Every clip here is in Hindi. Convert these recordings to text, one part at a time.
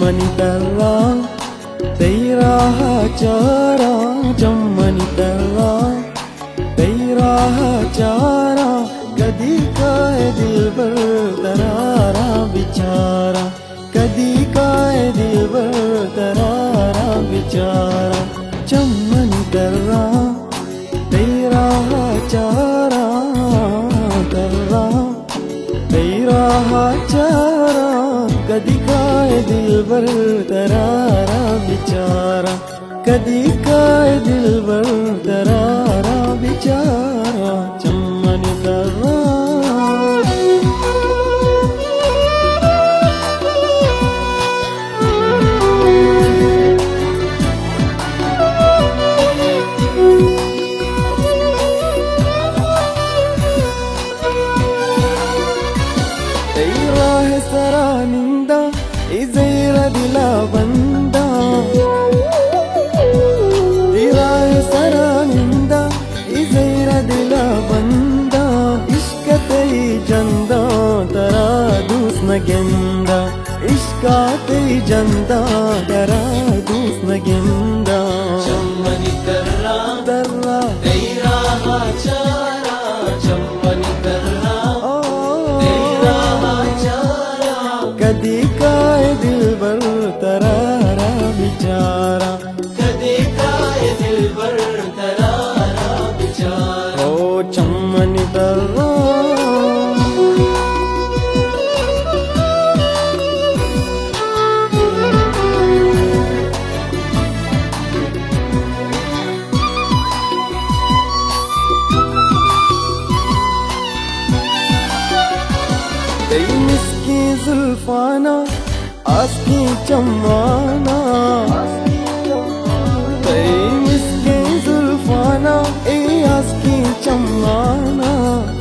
चम्मनी तररा तेरा चारा, चम्मनी तररा तेरा चारा, कदी काय दिलबर तरारा बिचारा, कदी काय दिलबर तरारा बिचारा। चम्मनी तररा तेरा चारा, तररा तेरा चारा, कदी काय दिलबर तरारा बिचारा, कदी काय दिलबर तरारा बिचारा। चम्मनी तररा तेरा ಹೆಸರಾನಿಂದ ಇಜೈರ ದಿಲ ಬಂದ, तेरा ಹೆಸರಾನಿಂದ ಇಜೈರ ದಿಲ ಬಂದ, ಇಷ್ಕ ತೈ ಜಂದ ತರ ದೂಸ್ನ ಗೆಂದ, ಇಷ್ಕ ತೈ ಜಂದ ತರ ದೂಸ್ನ ಗೆಂದ। चम्मनी तररा तररा तेरा चारा, चम्मनी तररा तेरा चारा, कदी काय दिलबर तरारा बिचारा, कदी काय दिलबर तरारा बिचारा। ओ चम्मनी तररा तेरी मिस्की जुल्फाना आस्की चम्माना, तेरी मिस्की जुल्फाना ए आस्की चम्माना,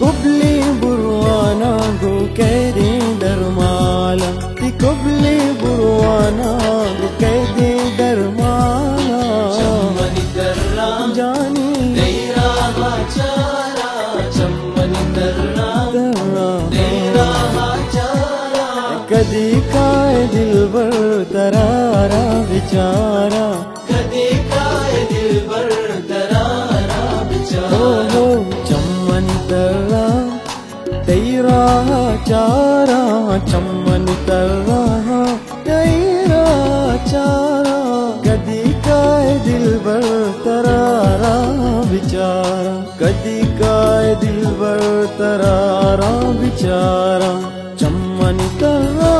कुबली बुरवाना गो कैदी दरमाला, ती कुबली बुरवाना गो कैदी दरमाला। चम्मनी तररा जानी तेरा चारा, चम्मनी तररा तररा तेरा चारा, कदी काय दिलबर तरारा बिचारा, कदी काय दिलबर तरारा बिचारा। हो चम्मनी तररा तेरा चारा, चम्मनी तररा तेरा चारा, कदी काय दिलबर तरारा बिचारा, कदी काय दिलबर तरारा बिचारा। चम्मनी तररा